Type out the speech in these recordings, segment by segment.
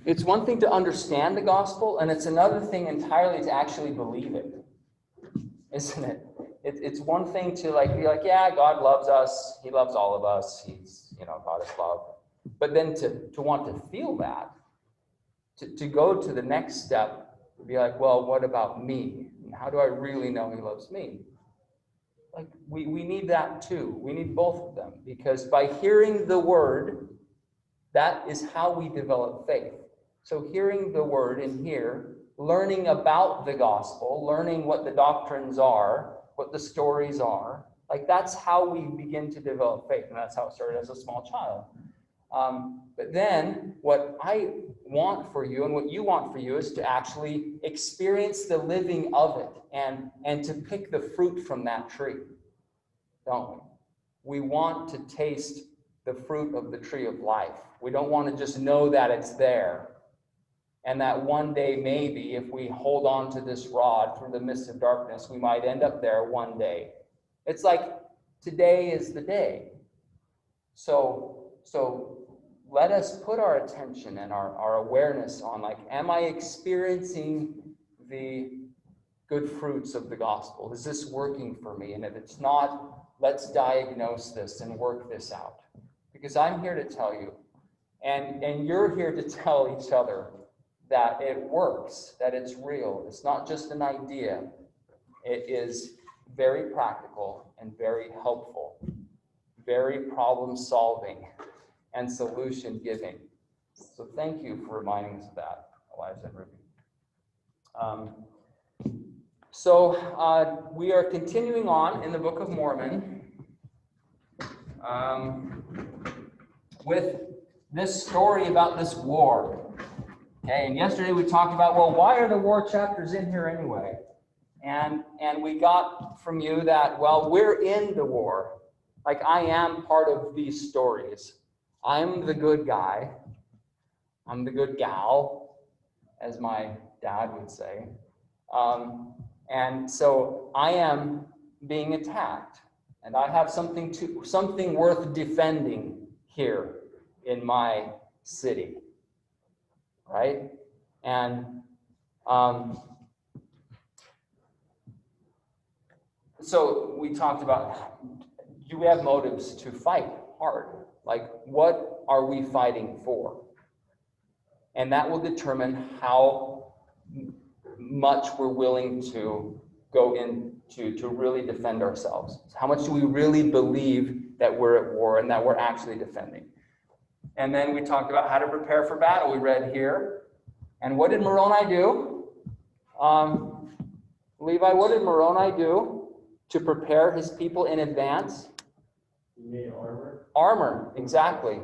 It's one thing to understand the gospel, and it's another thing entirely to actually believe it, isn't it? It's one thing to be like, yeah, God loves us. He loves all of us. He's, God is love. But then to want to feel that, to go to the next step, be like, well, what about me? And how do I really know he loves me? Like, we need that too. We need both of them, because by hearing the word, that is how we develop faith. So hearing the word in here, learning about the gospel, learning what the doctrines are, what the stories are, that's how we begin to develop faith. And that's how it started as a small child. But then what I want for you and what you want for you is to actually experience the living of it and to pick the fruit from that tree, don't we? We want to taste the fruit of the tree of life. We don't want to just know that it's there. And that one day, maybe, if we hold on to this rod through the midst of darkness, we might end up there one day. It's like today is the day. So let us put our attention and our awareness on, am I experiencing the good fruits of the gospel? Is this working for me? And if it's not, let's diagnose this and work this out. Because I'm here to tell you, and you're here to tell each other, that it works, that it's real. It's not just an idea. It is very practical and very helpful, very problem-solving and solution-giving. So thank you for reminding us of that, Eliza and Ruby. We are continuing on in the Book of Mormon with this story about this war. Okay, and yesterday we talked about, well, why are the war chapters in here anyway? And we got from you that, well, we're in the war. I am part of these stories. I'm the good guy. I'm the good gal, as my dad would say. And so I am being attacked. And I have something worth defending here in my city. Right? And so we talked about, do we have motives to fight hard? What are we fighting for? And that will determine how much we're willing to go into to really defend ourselves. How much do we really believe that we're at war and that we're actually defending? And then we talked about how to prepare for battle. We read here. And what did Moroni do? Levi, what did Moroni do to prepare his people in advance? He made armor. Armor, exactly.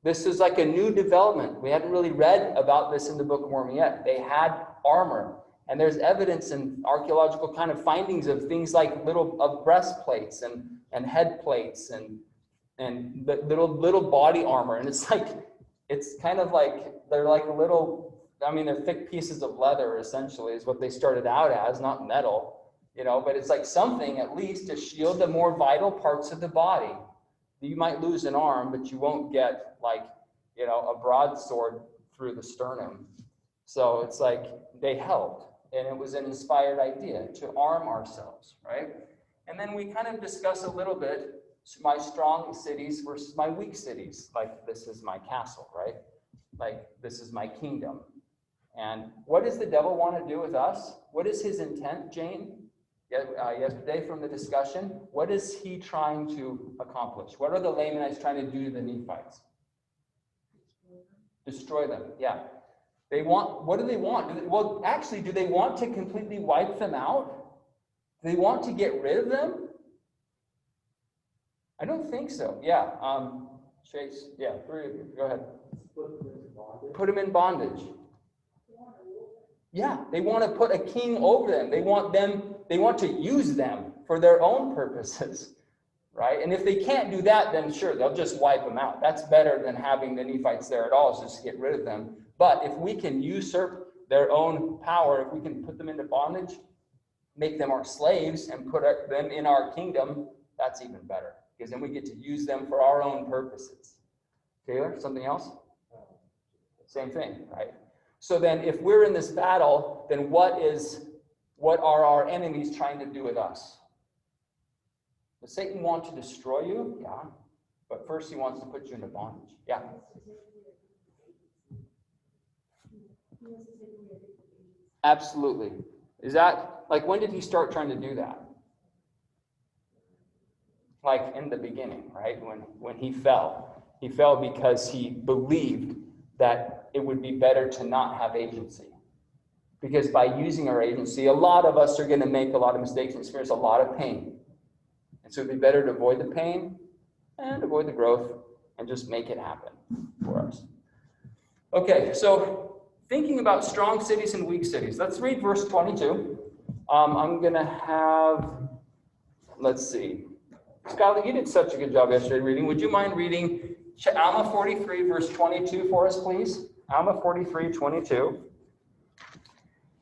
This is like a new development. We hadn't really read about this in the Book of Mormon yet. They had armor. And there's evidence and archaeological kind of findings of things like little breastplates and head plates and little body armor. And it's kind of like, they're they're thick pieces of leather, essentially, is what they started out as, not metal, but it's like something at least to shield the more vital parts of the body. You might lose an arm, but you won't get a broadsword through the sternum. So it's like they helped, and it was an inspired idea to arm ourselves, right? And then we kind of discuss a little bit my strong cities versus my weak cities. This is my castle, right? This is my kingdom. And what does the devil want to do with us? What is his intent, Jane? Yesterday from the discussion, what is he trying to accomplish? What are the Lamanites trying to do to the Nephites? Destroy them, yeah. What do they want? Do they want to completely wipe them out? Do they want to get rid of them? I don't think so. Yeah. Chase, yeah, three of you. Go ahead. Put them in bondage. Yeah, they want to put a king over them. They want to use them for their own purposes, right? And if they can't do that, then sure, they'll just wipe them out. That's better than having the Nephites there at all, so just get rid of them. But if we can usurp their own power, if we can put them into bondage, make them our slaves and put them in our kingdom, that's even better, because then we get to use them for our own purposes. Taylor, something else? Same thing, right? So then if we're in this battle, then what are our enemies trying to do with us? Does Satan want to destroy you? Yeah. But first he wants to put you into bondage. Yeah. Absolutely. Is that, like, when did he start trying to do that? Like in the beginning, right? When he fell. He fell because he believed that it would be better to not have agency. Because by using our agency, a lot of us are going to make a lot of mistakes and experience a lot of pain. And so it'd be better to avoid the pain and avoid the growth and just make it happen for us. Okay, so thinking about strong cities and weak cities. Let's read verse 22. I'm going to have, let's see. Skylar, you did such a good job yesterday reading. Would you mind reading Alma 43, verse 22 for us, please? Alma 43, 22.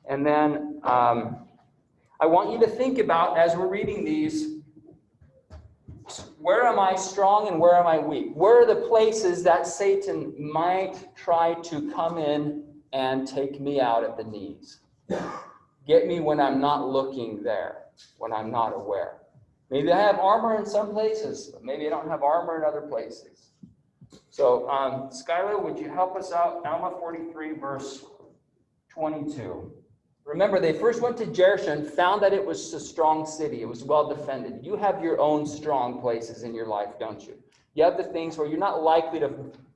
And then I want you to think about, as we're reading these, where am I strong and where am I weak? Where are the places that Satan might try to come in and take me out at the knees? Get me when I'm not looking there, when I'm not aware. Maybe I have armor in some places, but maybe I don't have armor in other places. So, Skylar, would you help us out? Alma 43, verse 22. Remember, they first went to Jericho, found that it was a strong city. It was well defended. You have your own strong places in your life, don't you? You have the things where you're not likely to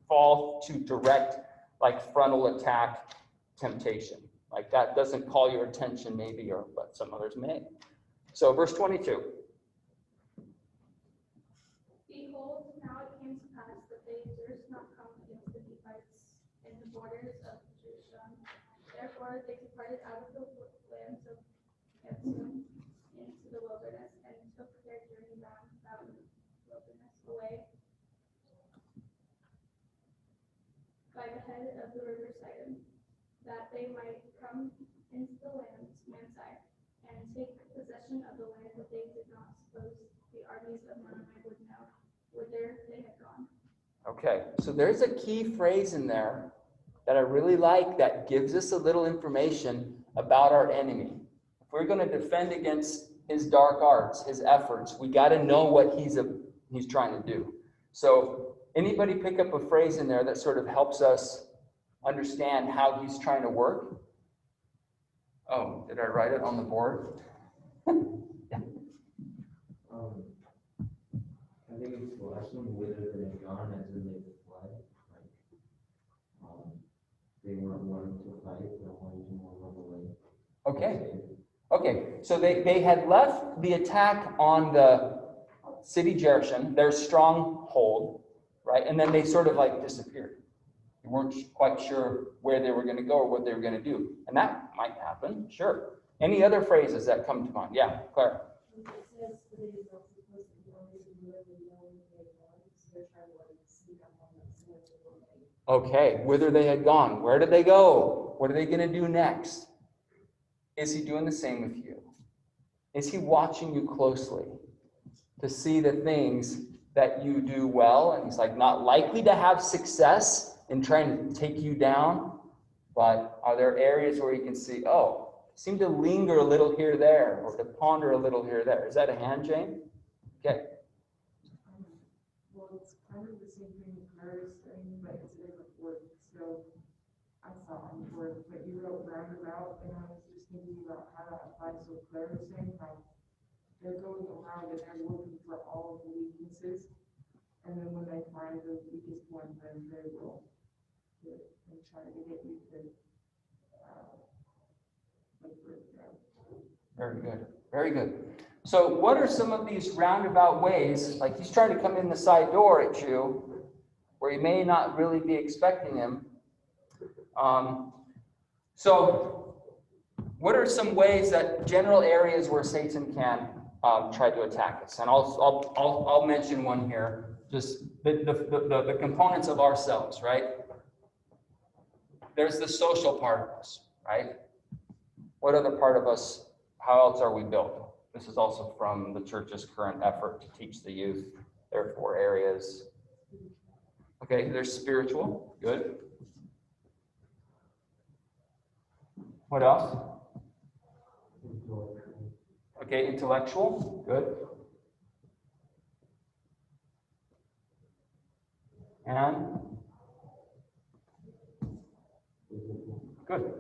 fall to direct, like frontal attack temptation. Like that doesn't call your attention maybe, or but some others may. So verse 22. Behold, now it came to pass that they durst not come against the Nephites in the borders of Jerusalem. Therefore they departed out of the lands of Ephraim into the wilderness, and took their journey round about the wilderness away by the head of the river Sidon, that they might come into the land Mansai, and take possession of the land that they did not suppose the armies of Manasseh would know whither they had gone. Okay, so there's a key phrase in there that I really like that gives us a little information about our enemy. If we're going to defend against his dark arts, his efforts, we got to know what he's trying to do. So anybody pick up a phrase in there that sort of helps us understand how he's trying to work? Oh, did I write it on the board? Yeah. I think it's less than whither they had gone, as in they fled. Like, they weren't wanting to fight, they wanted to more run away. Okay, so they had left the attack on the city Jericho, their stronghold, right? And then they sort of like disappeared. They weren't quite sure where they were going to go or what they were going to do. And that might happen, sure. Any other phrases that come to mind? Yeah, Claire. Okay, whither they had gone. Where did they go? What are they going to do next? Is he doing the same with you? Is he watching you closely to see the things that you do well? And he's like not likely to have success in trying to take you down, but are there areas where you can see, oh, seem to linger a little here, there, or to ponder a little here, there? Is that a hand, Jane? Okay. Well, it's kind of the same thing with Claire's saying, but it's a different word. So I saw on the word, but you wrote roundabout, and I was just thinking about how that applies. So Claire was saying how they're going around and they're looking for all of the weaknesses, and then when they find the weakest one, then they will do it and try to get you to Very good. Very good. So what are some of these roundabout ways, like he's trying to come in the side door at you, where you may not really be expecting him. So what are some ways that general areas where Satan can try to attack us? And I'll mention one here, just the components of ourselves, right? There's the social part of us, right? What other part of us, how else are we built? This is also from the church's current effort to teach the youth. There are 4 areas. Okay, there's spiritual, good. What else? Intellectual. Okay, intellectual. Good. And good.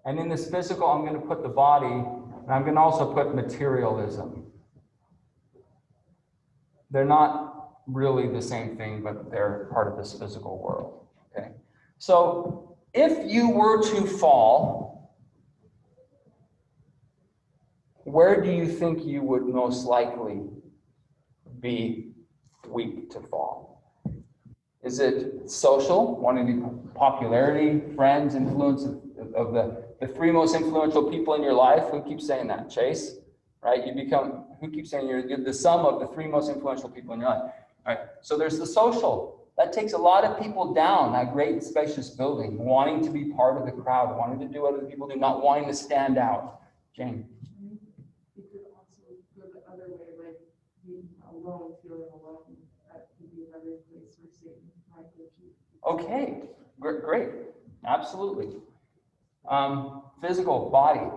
And in this physical, I'm going to put the body, and I'm going to also put materialism. They're not really the same thing, but they're part of this physical world. Okay? So if you were to fall, where do you think you would most likely be weak to fall? Is it social, wanting the popularity, friends, influence of the three most influential people in your life? Who keeps saying that? Chase? Right? You become, who keeps saying you're the sum of the three most influential people in your life? All right. So there's the social. That takes a lot of people down, that great spacious building, wanting to be part of the crowd, wanting to do what other people do, not wanting to stand out. Jane? You could also go the other way, like being alone, feeling alone. That could be another place where Satan might get you. Okay, great, absolutely. Physical body.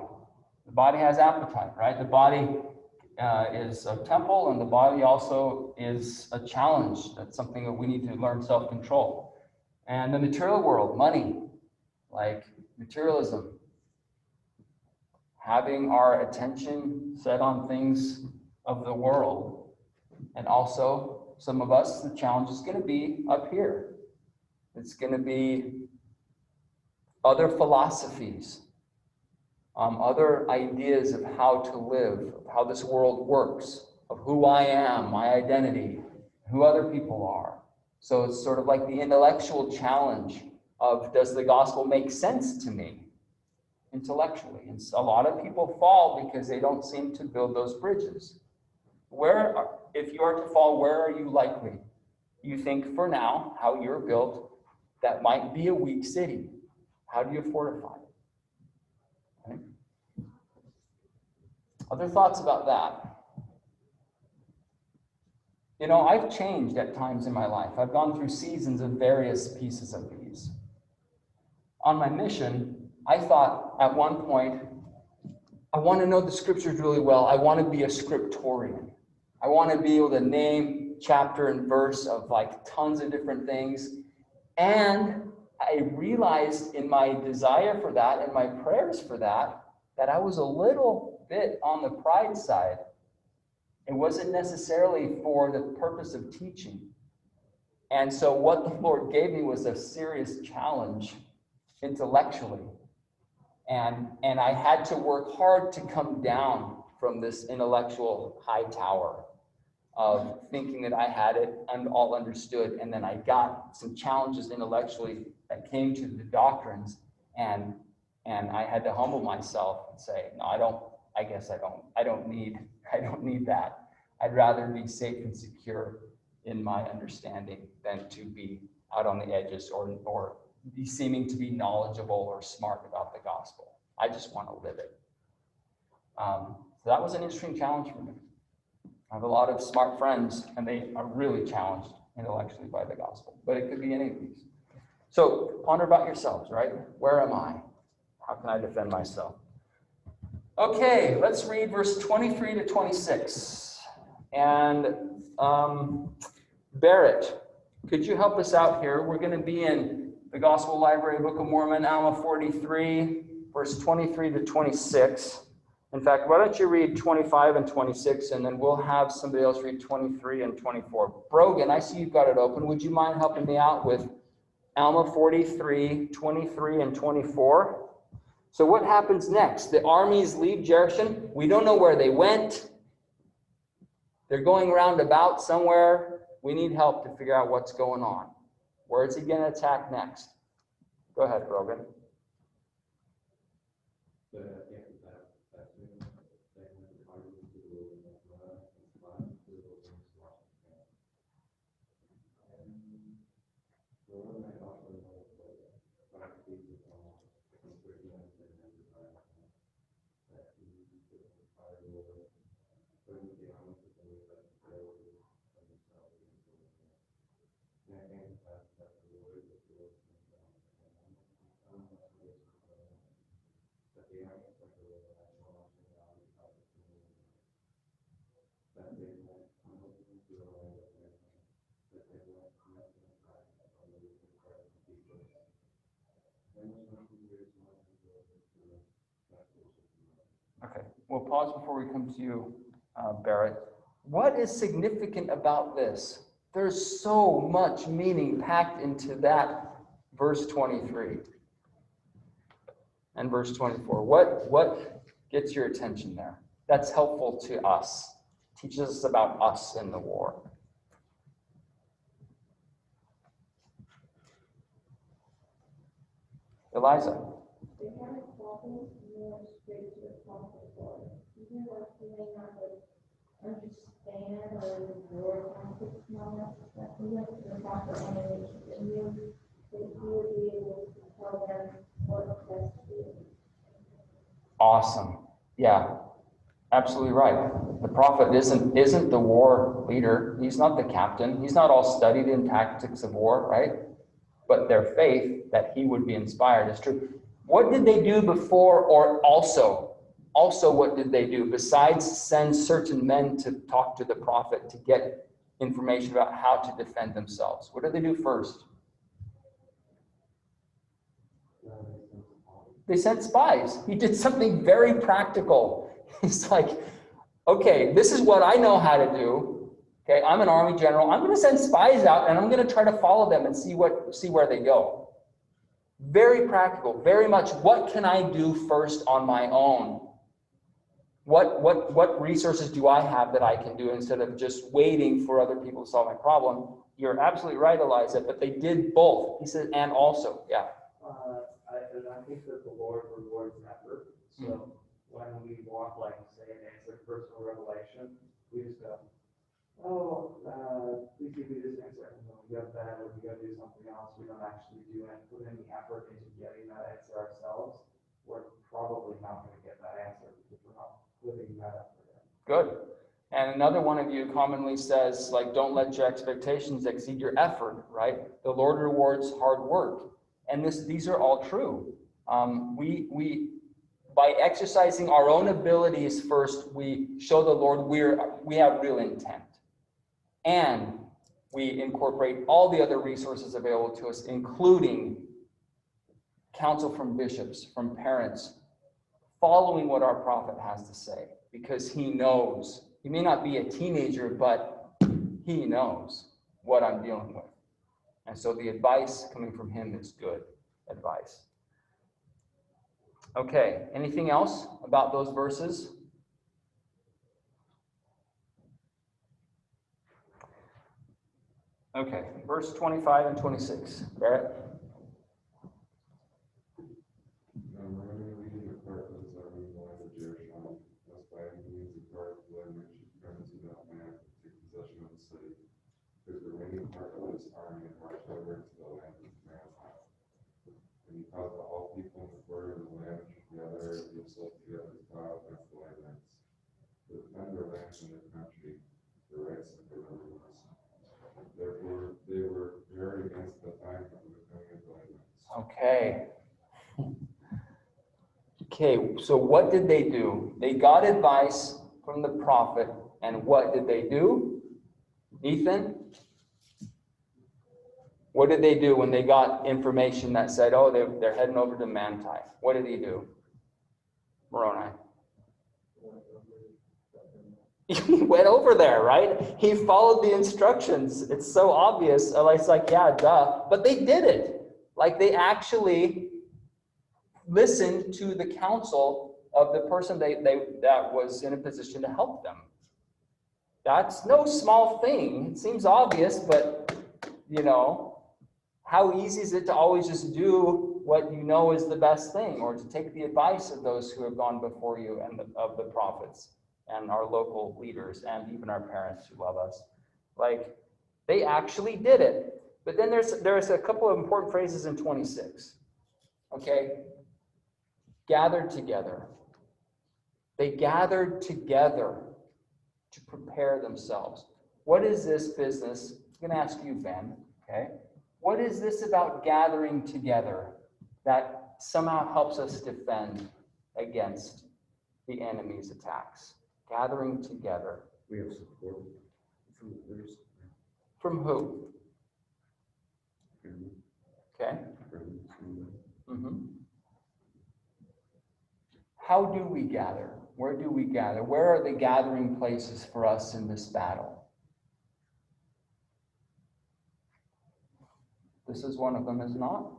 The body has appetite, right? The body is a temple, and the body also is a challenge. That's something that we need to learn self-control. And the material world, money, like materialism, having our attention set on things of the world. And also, some of us, the challenge is going to be up here. It's going to be other philosophies, other ideas of how to live, of how this world works, of who I am, my identity, who other people are. So it's sort of like the intellectual challenge of, does the gospel make sense to me intellectually? And a lot of people fall because they don't seem to build those bridges. If you are to fall, where are you likely? You think for now, how you're built, that might be a weak city. How do you fortify it? Okay. Other thoughts about that? You know, I've changed at times in my life. I've gone through seasons of various pieces of these. On my mission, I thought at one point, I want to know the scriptures really well. I want to be a scriptorian. I want to be able to name chapter and verse of like tons of different things. And I realized in my desire for that and my prayers for that, that I was a little bit on the pride side. It wasn't necessarily for the purpose of teaching. And so what the Lord gave me was a serious challenge intellectually. And I had to work hard to come down from this intellectual high tower of thinking that I had it all understood. And then I got some challenges intellectually that came to the doctrines, and I had to humble myself and say, no, I don't need that. I'd rather be safe and secure in my understanding than to be out on the edges or be seeming to be knowledgeable or smart about the gospel. I just want to live it. So that was an interesting challenge for me. I have a lot of smart friends, and they are really challenged intellectually by the gospel, but it could be any of these. So ponder about yourselves, right? Where am I? How can I defend myself? Okay, let's read verse 23 to 26. And Barrett, could you help us out here? We're going to be in the Gospel Library, Book of Mormon, Alma 43, verse 23 to 26. In fact, why don't you read 25 and 26, and then we'll have somebody else read 23 and 24. Brogan, I see you've got it open. Would you mind helping me out with Alma 43, 23, and 24? So what happens next? The armies leave Jericho. We don't know where they went. They're going roundabout somewhere. We need help to figure out what's going on. Where is he going to attack next? Go ahead, Brogan. Okay, we'll pause before we come to you, Barrett. What is significant about this? There's so much meaning packed into that verse 23 and verse 24. What gets your attention there? That's helpful to us. Teaches us about us in the war. Eliza. They had a problem more straight to the prophet Lord. Even though he may not understand or the war tactics and all that stuff, he went to the prophet anyway, and knew that he would be able to tell them what best to do. Awesome. Yeah, absolutely right. The prophet isn't the war leader. He's not the captain. He's not all studied in tactics of war, right? But their faith that he would be inspired is true. What did they do before or also? Also, what did they do besides send certain men to talk to the prophet to get information about how to defend themselves? What did they do first? They sent spies. He did something very practical. He's like, okay, this is what I know how to do. Okay, I'm an army general. I'm going to send spies out and I'm going to try to follow them and see where they go. Very practical, very much what can I do first on my own? What resources do I have that I can do instead of just waiting for other people to solve my problem? You're absolutely right, Eliza, but they did both. He said, and also, yeah. I think that the Lord rewards effort. So when we want, like, say, an answer personal revelation, we just go, please give me this answer. And then we go to bed or we go do something else. We don't actually put any effort into getting that answer ourselves. We're probably not going to get that answer because we're not putting that effort in. Good. And another one of you commonly says, like, don't let your expectations exceed your effort, right? The Lord rewards hard work. And these are all true. We by exercising our own abilities first, we show the Lord we have real intent. And we incorporate all the other resources available to us, including counsel from bishops, from parents, following what our prophet has to say, because he knows. He may not be a teenager, but he knows what I'm dealing with. And so the advice coming from him is good advice. Okay, anything else about those verses? Okay, verse 25 and 26. Barrett? Because the remaining part of this army marched over into the land of Manasseh. And he caused all people in the border of the land to gather themselves together to plow against the Lamanites, to defend their land and their country, the rights of their rulers. Therefore, they were very against the time of the coming of the Lamanites. Okay. Okay, so what did they do? They got advice from the prophet, and what did they do? Ethan? What did they do when they got information that said, oh, they're heading over to Manti? What did he do? Moroni. He went over there, right? He followed the instructions. It's so obvious. It's like, yeah, duh. But they did it. Like, they actually listened to the counsel of the person that was in a position to help them. That's no small thing. It seems obvious, but, how easy is it to always just do what you know is the best thing, or to take the advice of those who have gone before you and of the prophets and our local leaders and even our parents who love us? Like, they actually did it. But then there's a couple of important phrases in 26. Okay? Gathered together. They gathered together to prepare themselves. What is this business? I'm going to ask you, Ben, okay? What is this about gathering together that somehow helps us defend against the enemy's attacks. Gathering together. We have support from others. From who? Okay. How do we gather? Where do we gather? Where are the gathering places for us in this battle? This is one of them, is not?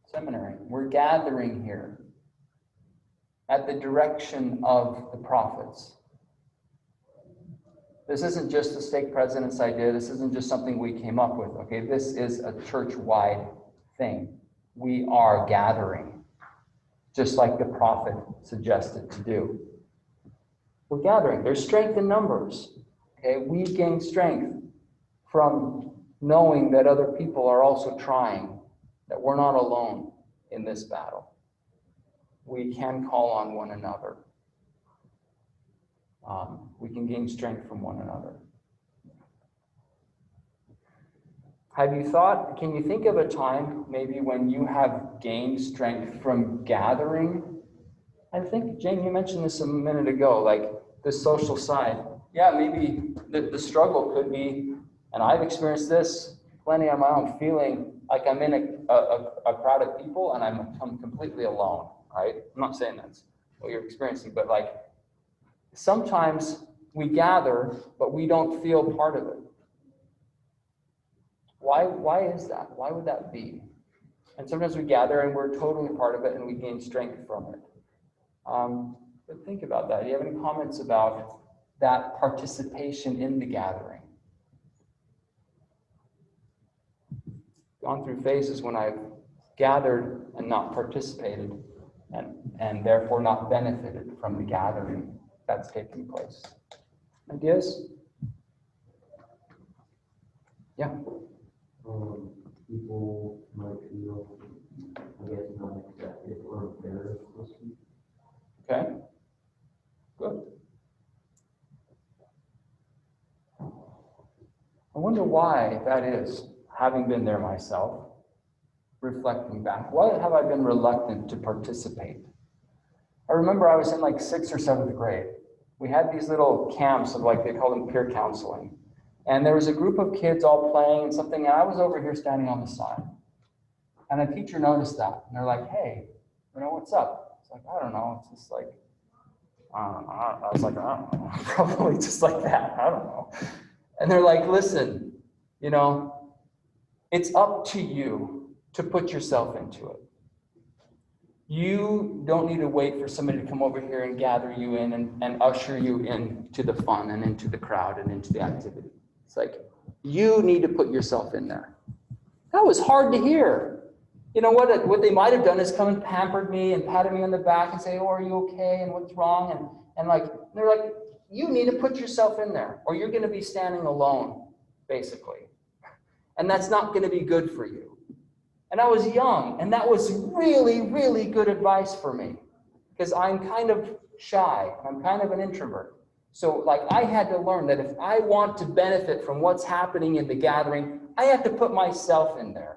Seminary. We're gathering here at the direction of the prophets. This isn't just the stake president's idea. This isn't just something we came up with, okay? This is a church-wide thing. We are gathering, just like the prophet suggested to do. We're gathering. There's strength in numbers, okay? We gain strength from knowing that other people are also trying, that we're not alone in this battle. We can call on one another. We can gain strength from one another. Have you thought, can you think of a time maybe when you have gained strength from gathering? I think, Jane, you mentioned this a minute ago, like the social side. Yeah, maybe the struggle could be, and I've experienced this plenty on my own, feeling like I'm in a crowd of people and I'm completely alone, right? I'm not saying that's what you're experiencing, but like sometimes we gather, but we don't feel part of it. Why is that? Why would that be? And sometimes we gather and we're totally part of it and we gain strength from it. But think about that. Do you have any comments about that participation in the gathering? Gone through phases when I've gathered and not participated and therefore not benefited from the gathering that's taking place. Ideas? Yeah. People might feel, I guess, not accepted or embarrassed listening. Okay. Good. I wonder why that is, having been there myself, reflecting back. Why have I been reluctant to participate? I remember I was in like 6th or 7th grade. We had these little camps of like, they call them peer counseling. And there was a group of kids all playing and something, and I was over here standing on the side. And a teacher noticed that. And they're like, hey, what's up? It's like, I don't know. It's just like, I was like, I don't know. Probably just like that. I don't know. And they're like, listen, it's up to you to put yourself into it. You don't need to wait for somebody to come over here and gather you in and usher you into the fun and into the crowd and into the activity. It's like, you need to put yourself in there. That was hard to hear. You know what they might have done is come and pampered me and patted me on the back and say, oh, are you okay? And what's wrong? And they're like, you need to put yourself in there or you're going to be standing alone, basically. And that's not going to be good for you. And I was young, and that was really, really good advice for me because I'm kind of shy. I'm kind of an introvert. So like I had to learn that if I want to benefit from what's happening in the gathering, I have to put myself in there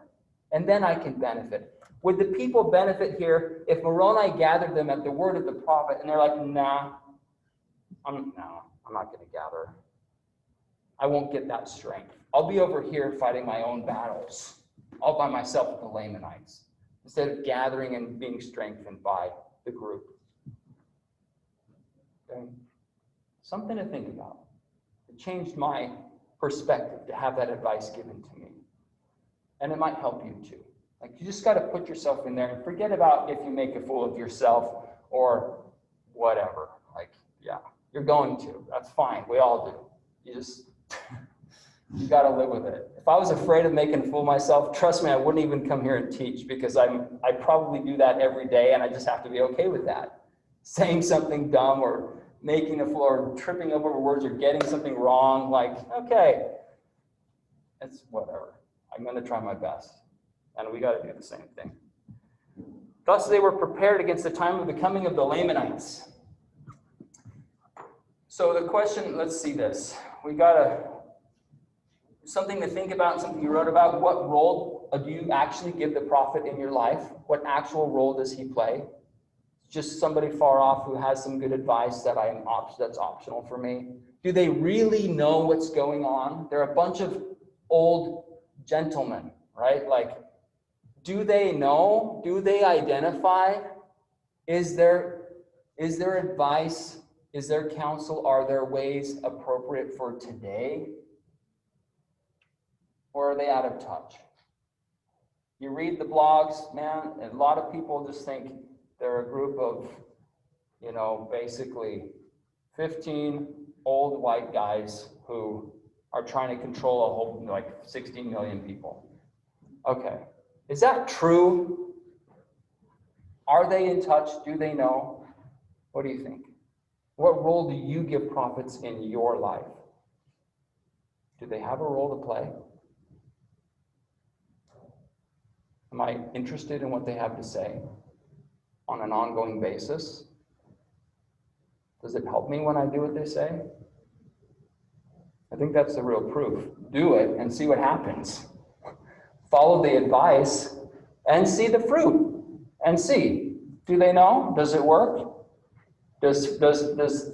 and then I can benefit. Would the people benefit here if Moroni gathered them at the word of the prophet and they're like, nah, I'm not going to gather. I won't get that strength. I'll be over here fighting my own battles all by myself with the Lamanites instead of gathering and being strengthened by the group. Okay? Something to think about. It changed my perspective to have that advice given to me. And it might help you too. Like you just got to put yourself in there and forget about if you make a fool of yourself or whatever. Like, yeah, you're going to. That's fine. We all do. You got to live with it. If I was afraid of making a fool of myself, trust me, I wouldn't even come here and teach because I probably do that every day and I just have to be okay with that. Saying something dumb or making a fool or tripping over words or getting something wrong, like, okay, it's whatever. I'm going to try my best. And we got to do the same thing. Thus they were prepared against the time of the coming of the Lamanites. So the question, let's see this. We got something to think about, something you wrote about. What role do you actually give the prophet in your life? What actual role does he play? just somebody far off who has some good advice that that's optional for me? Do they really know what's going on? They're a bunch of old gentlemen, right? Like, do they know? Do they identify? Is there advice? Is there counsel? Are there ways appropriate for today? Or are they out of touch? You read the blogs, man, a lot of people just think they're a group of, basically 15 old white guys who are trying to control a whole, 16 million people. Okay, is that true? Are they in touch? Do they know? What do you think? What role do you give prophets in your life? Do they have a role to play? Am I interested in what they have to say on an ongoing basis? Does it help me when I do what they say? I think that's the real proof. Do it and see what happens. Follow the advice and see the fruit. And see, do they know? Does it work? Does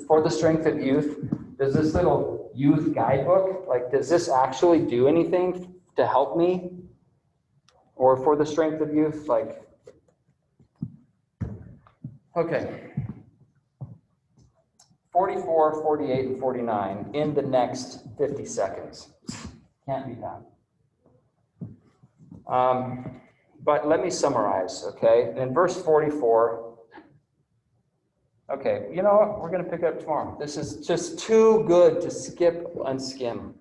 For the Strength of Youth, does this little youth guidebook, does this actually do anything to help me? Or For the Strength of Youth, okay. 44, 48, and 49 in the next 50 seconds. Can't be done. But let me summarize, okay? In verse 44, okay, you know what? We're going to pick it up tomorrow. This is just too good to skip and skim.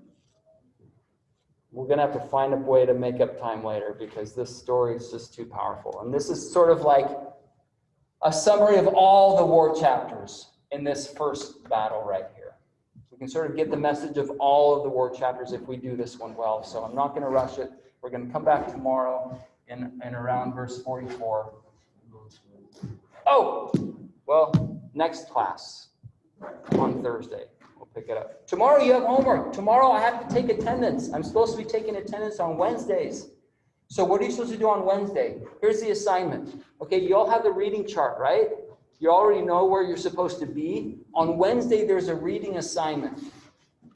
We're going to have to find a way to make up time later because this story is just too powerful. And this is sort of like a summary of all the war chapters in this first battle right here. We can sort of get the message of all of the war chapters if we do this one well. So I'm not going to rush it. We're going to come back tomorrow in around verse 44. Oh, well, next class on Thursday. We'll pick it up. Tomorrow you have homework. Tomorrow I have to take attendance. I'm supposed to be taking attendance on Wednesdays. So what are you supposed to do on Wednesday? Here's the assignment. Okay, you all have the reading chart, right? You already know where you're supposed to be. On Wednesday, there's a reading assignment.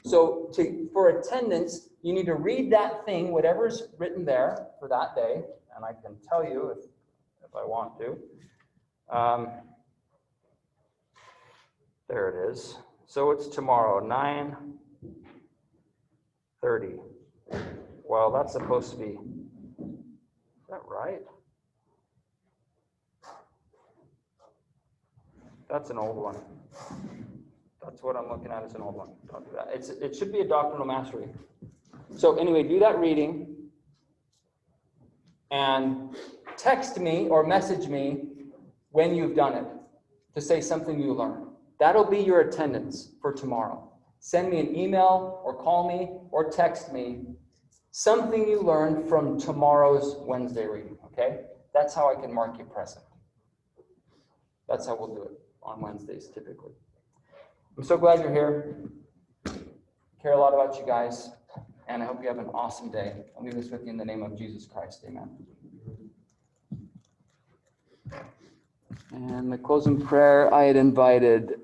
So for attendance, you need to read that thing, whatever's written there for that day. And I can tell you if I want to. There it is. So it's tomorrow, 9:30. Well, that's supposed to be, is that right? That's an old one. That's what I'm looking at as an old one. Don't do that. It should be a doctrinal mastery. So anyway, do that reading and text me or message me when you've done it to say something you learned. That'll be your attendance for tomorrow. Send me an email or call me or text me something you learned from tomorrow's Wednesday reading, okay? That's how I can mark you present. That's how we'll do it on Wednesdays typically. I'm so glad you're here. Care a lot about you guys, and I hope you have an awesome day. I'll leave this with you in the name of Jesus Christ. Amen. And the closing prayer, I had invited